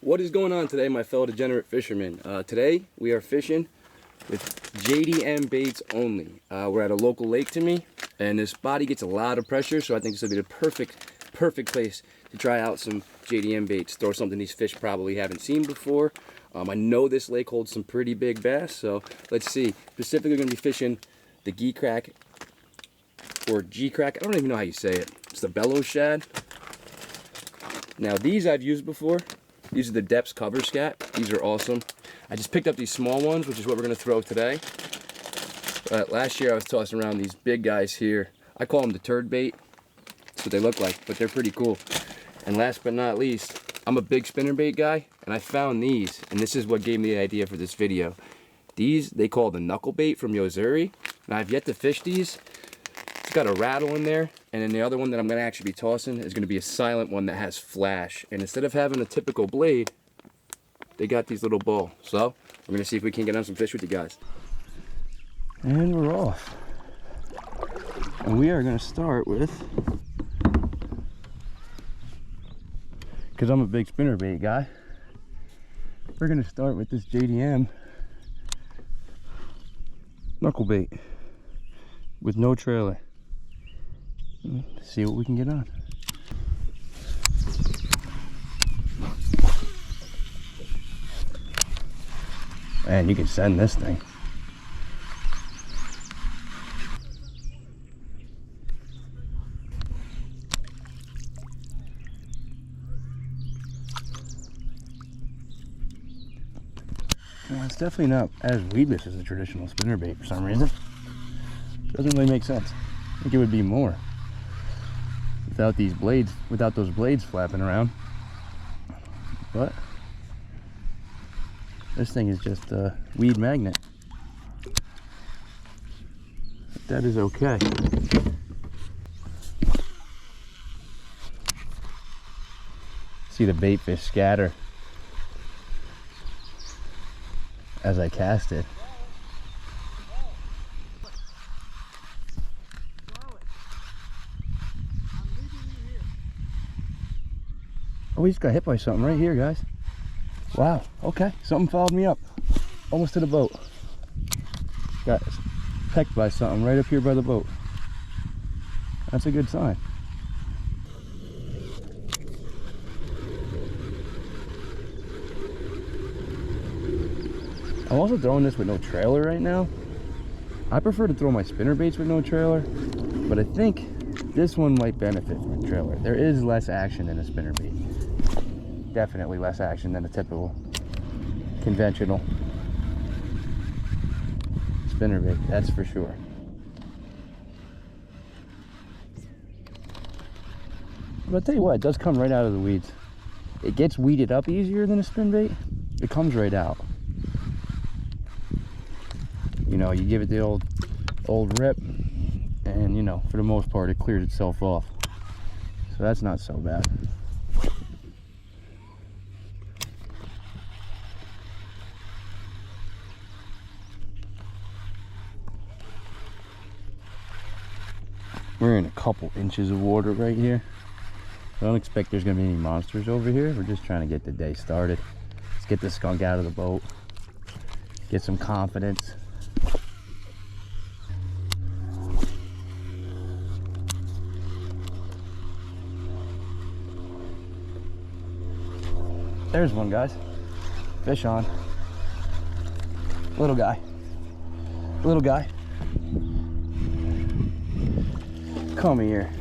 What is going on today, my fellow degenerate fishermen? Today we are fishing with JDM baits only. We're at a local lake to me, and this body gets a lot of pressure, so I think this will be the perfect place to try out some JDM baits. Throw something these fish probably haven't seen before. I know this lake holds some pretty big bass, so let's see. Specifically, we're going to be fishing the G-crack, or G-crack. I don't even know how you say it. It's the bellow shad. Now these I've used before. These are the depths cover scat. These are awesome. I just picked up these small ones, which is what we're going to throw today. Last year I was tossing around these big guys here. I call them the turd bait. That's what they look like, but they're pretty cool. And last but not least, I'm a big spinnerbait guy, and I found these, and this is what gave me the idea for this video. These, they call the knuckle bait from Yozuri, and I've yet to fish these. It's got a rattle in there, and then the other one that I'm going to actually be tossing is going to be a silent one that has flash. And instead of having a typical blade, they got these little ball. So we're going to see if we can get on some fish with you guys. And we're off. And we are going to start with, because I'm a big spinnerbait guy, we're going to start with this JDM knuckle bait with no trailer. Let's see what we can get on. Man, you can send this thing. Well, it's definitely not as weedless as a traditional spinnerbait for some reason. Doesn't really make sense. I think it would be more without these blades, without those blades flapping around. But this thing is just a weed magnet. But that is okay. See the bait fish scatter as I cast it. Oh, he just got hit by something right here, guys. Wow, okay, something followed me up almost to the boat. Got pecked by something right up here by the boat. That's a good sign. I'm also throwing this with no trailer right now. I prefer to throw my spinnerbaits with no trailer, but I think this one might benefit from a trailer. There is less action in a spinnerbait. Definitely less action than a typical conventional spinnerbait, that's for sure. But I'll tell you what, it does come right out of the weeds. It gets weeded up easier than a spinbait. It comes right out. You know, you give it the old rip, and you know, for the most part, it clears itself off. So that's not so bad. We're in a couple inches of water right here. I don't expect there's gonna be any monsters over here. We're just trying to get the day started. Let's get the skunk out of the boat. Get some confidence. There's one, guys. Fish on. Little guy. Little guy. Come here.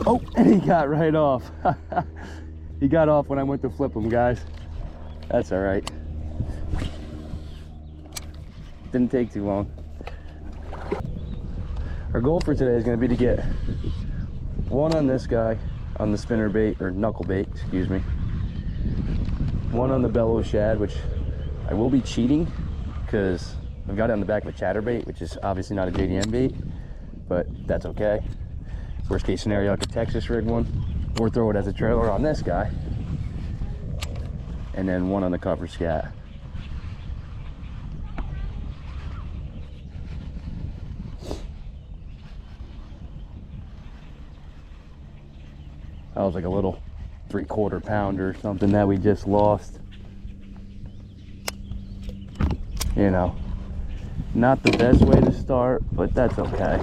Oh, and he got right off. He got off when I went to flip him, guys. That's all right. Didn't take too long. Our goal for today is going to be to get one on this guy, on the spinnerbait, or knuckle bait, excuse me. One on the bellow shad, which I will be cheating because I've got it on the back of a chatterbait, which is obviously not a JDM bait, but that's okay. Worst case scenario, I could Texas rig one or throw it as a trailer on this guy, and then one on the cover scat. That was like a little 3/4 pounder or something that we just lost. You know, not the best way to start, but that's okay.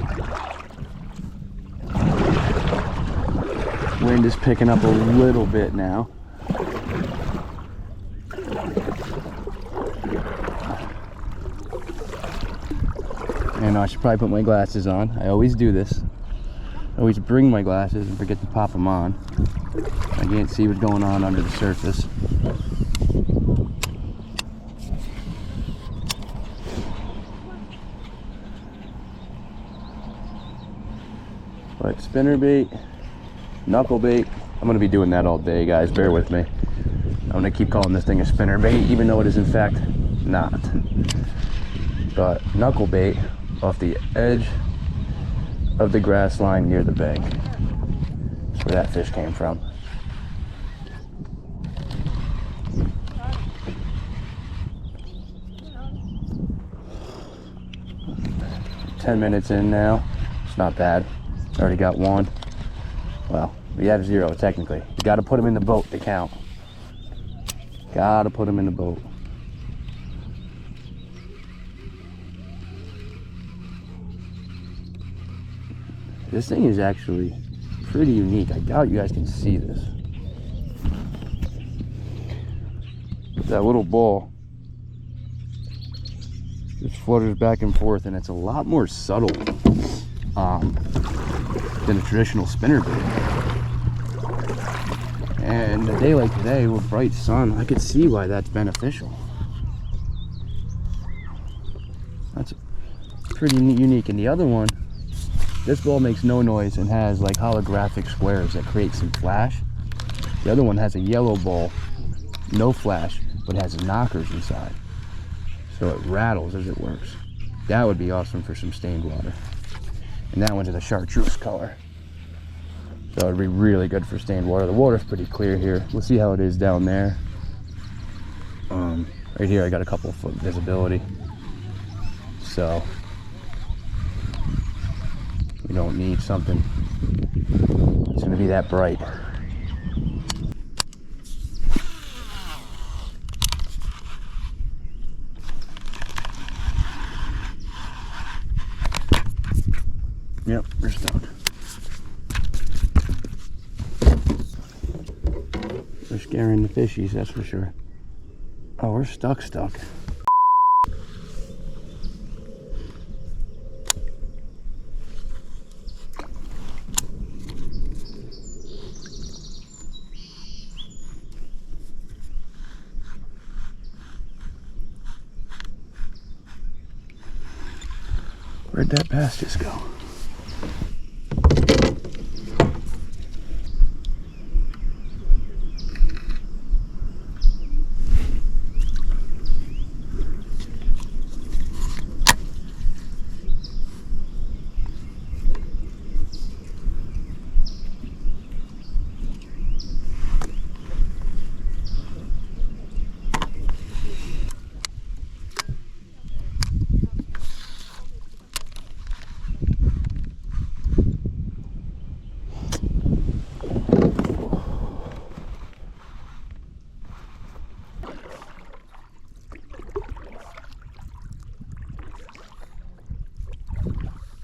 Wind is picking up a little bit now. And I should probably put my glasses on. I always do this. I always bring my glasses and forget to pop them on. I can't see what's going on under the surface. But spinnerbait, knuckle bait. I'm gonna be doing that all day, guys. Bear with me. I'm gonna keep calling this thing a spinnerbait, even though it is in fact not. But knuckle bait off the edge of the grass line near the bank. That's where that fish came from. $10 minutes in now. It's not bad. Already got one. Well, we have 0 technically. You got to put them in the boat to count. Got to put them in the boat. This thing is actually pretty unique. I doubt you guys can see this. That little ball just flutters back and forth, and it's a lot more subtle than a traditional spinnerbait. And a day like today with bright sun, I could see why that's beneficial. That's pretty unique. And the other one, this ball makes no noise and has like holographic squares that create some flash. The other one has a yellow ball, no flash, but has knockers inside. So it rattles as it works. That would be awesome for some stained water. And that one's in a chartreuse color. So it'd be really good for stained water. The water's pretty clear here. We'll see how it is down there. Right here I got a couple of foot visibility. So we don't need something it's gonna be that bright. Yep, we're stuck. We're scaring the fishies, that's for sure. Oh, we're stuck. Where'd that bass just go?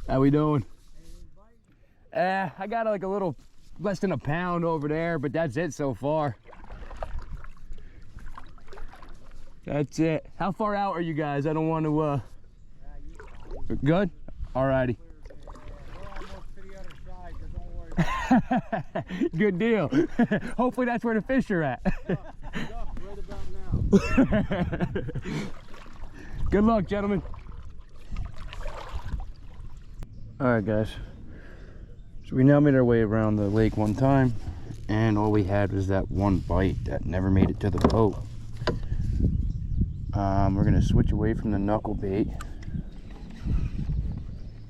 How we doing? I got like a little less than a pound over there, but that's it so far. That's it. How far out are you guys? I don't want to good? Alrighty. Good deal. Hopefully that's where the fish are at. Good luck, gentlemen. Alright guys, so we now made our way around the lake one time, and all we had was that one bite that never made it to the boat. We're going to switch away from the knuckle bait.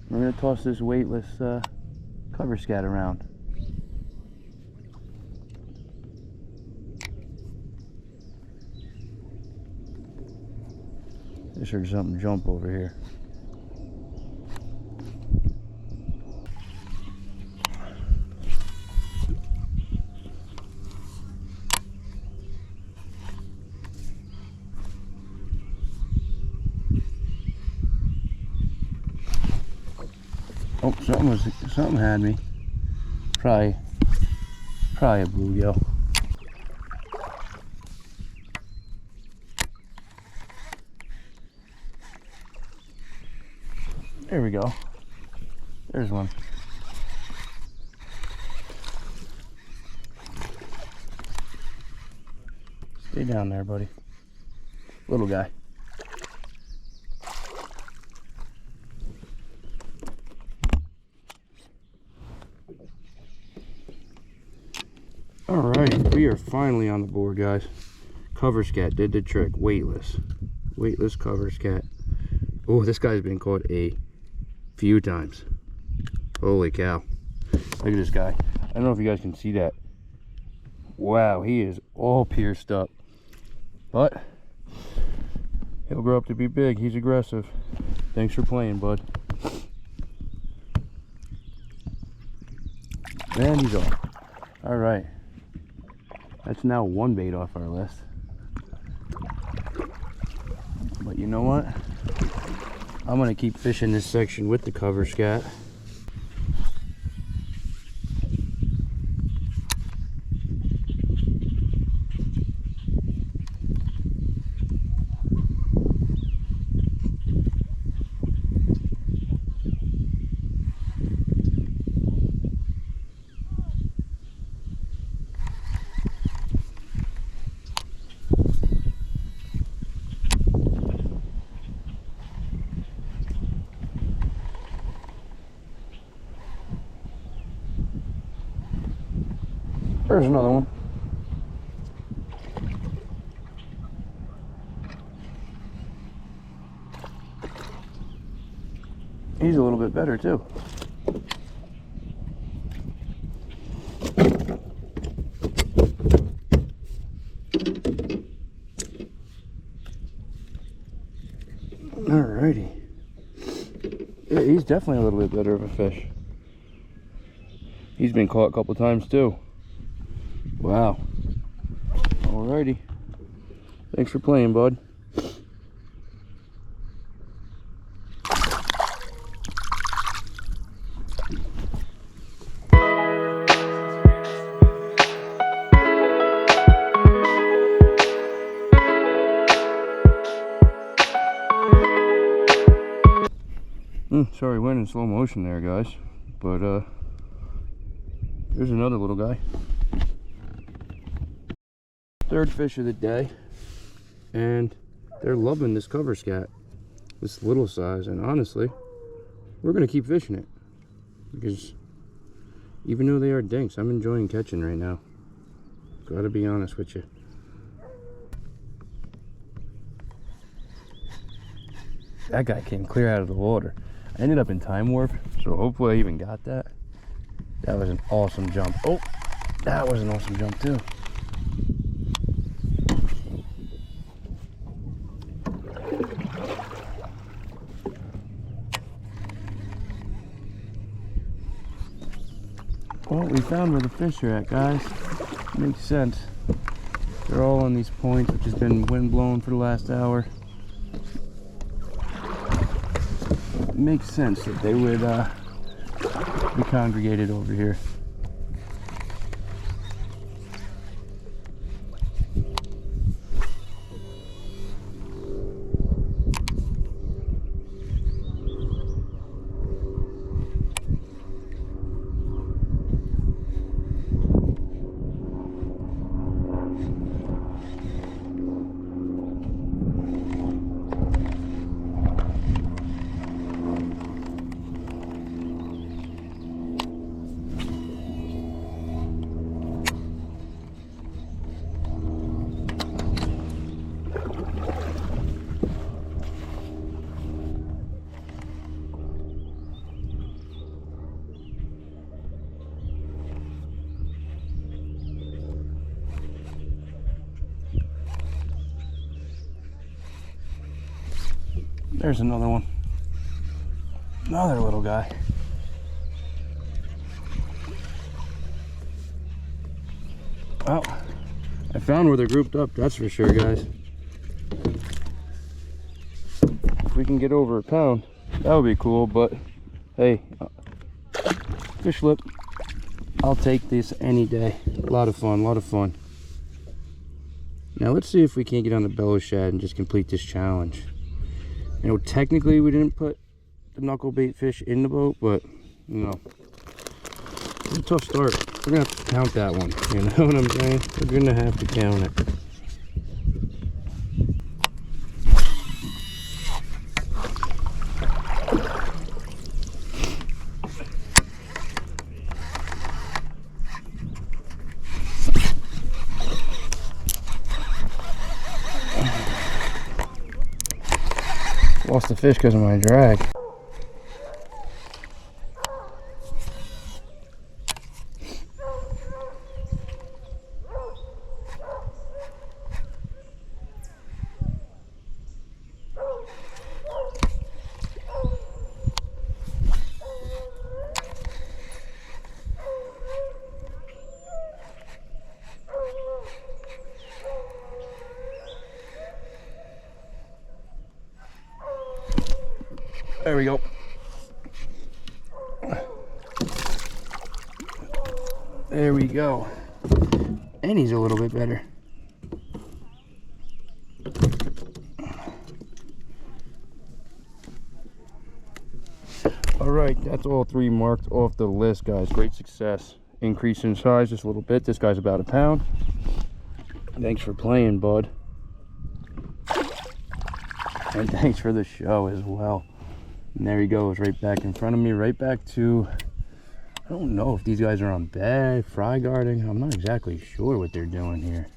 We're going to toss this weightless cover scat around. Just heard something jump over here. Oh, something had me. Probably a bluegill. There we go. There's one. Stay down there, buddy. Little guy. Alright, we are finally on the board, guys. Cover scat did the trick. Weightless cover scat. Oh, this guy's been caught a few times. Holy cow. Look at this guy. I don't know if you guys can see that. Wow, he is all pierced up. But he'll grow up to be big. He's aggressive. Thanks for playing, bud. And he's off. Alright. That's now one bait off our list. But you know what? I'm going to keep fishing this section with the cover scat. There's another one. He's a little bit better too. Alrighty. Yeah, he's definitely a little bit better of a fish. He's been caught a couple times too. Wow. Alrighty. Thanks for playing, bud. Sorry, went in slow motion there, guys. But there's another little guy. Third fish of the day, and they're loving this cover scat, this little size. And honestly, we're gonna keep fishing it because even though they are dinks, I'm enjoying catching right now. Gotta be honest with you. That guy came clear out of the water. I ended up in time warp, so hopefully I even got that. That was an awesome jump. Oh, that was an awesome jump too. Well, we found where the fish are at, guys. Makes sense. They're all on these points, which has been wind blown for the last hour. It makes sense that they would be congregated over here. There's another one. Another little guy. Well, I found where they're grouped up, that's for sure, guys. If we can get over a pound, that would be cool, but hey, Fish lip. I'll take this any day. A lot of fun, a lot of fun. Now let's see if we can't get on the bellow shad and just complete this challenge. You know, technically we didn't put the knuckle bait fish in the boat, but you know, it's a tough start. We're gonna have to count that one. You know what I'm saying? We're gonna have to count it. Lost the fish because of my drag. There we go. There we go. And he's a little bit better. All right, that's all 3 marked off the list, guys. Great success. Increase in size just a little bit. This guy's about 1 pound. Thanks for playing, bud. And thanks for the show as well. And there he goes, right back in front of me, right back to, I don't know if these guys are on bed, fry guarding. I'm not exactly sure what they're doing here.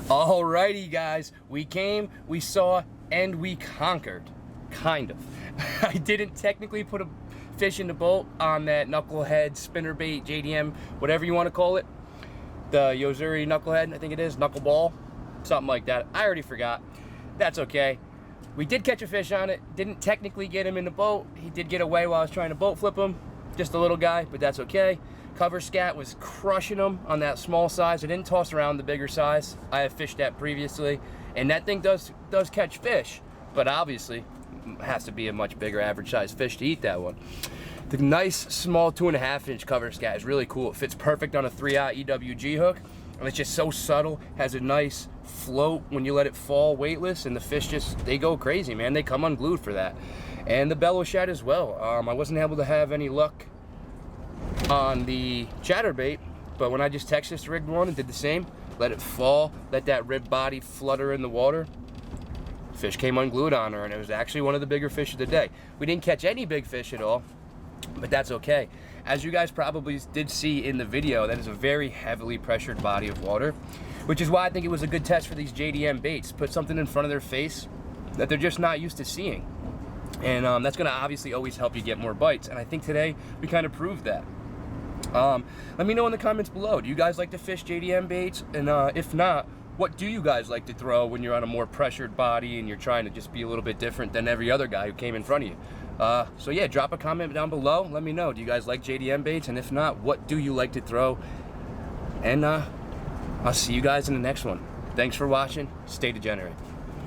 Alrighty guys, we came, we saw, and we conquered. Kind of. I didn't technically put a fish in the boat on that knucklehead, spinnerbait, JDM, whatever you want to call it. The Yozuri knucklehead, I think it is, knuckleball, something like that. I already forgot. That's okay. We did catch a fish on it, didn't technically get him in the boat. He did get away while I was trying to boat flip him. Just a little guy, but that's okay. Cover scat was crushing them on that small size. I didn't toss around the bigger size. I have fished that previously, and that thing does catch fish, but obviously it has to be a much bigger average size fish to eat that one. The nice small 2.5-inch cover scat is really cool. It fits perfect on a 3/0 EWG hook, and it's just so subtle. Has a nice float when you let it fall weightless, and the fish they go crazy, man. They come unglued for that. And the bellow shad as well. I wasn't able to have any luck on the chatterbait, but when I just Texas rigged one and did the same, let it fall, let that rib body flutter in the water, fish came unglued on her, and it was actually one of the bigger fish of the day. We didn't catch any big fish at all, but that's okay. As you guys probably did see in the video, that is a very heavily pressured body of water, which is why I think it was a good test for these JDM baits. Put something in front of their face that they're just not used to seeing, and that's going to obviously always help you get more bites, and I think today we kind of proved that. Let me know in the comments below, do you guys like to fish JDM baits? And if not, what do you guys like to throw when you're on a more pressured body and you're trying to just be a little bit different than every other guy who came in front of you? So yeah, drop a comment down below. Let me know, do you guys like JDM baits? And if not, what do you like to throw? And I'll see you guys in the next one. Thanks for watching. Stay degenerate.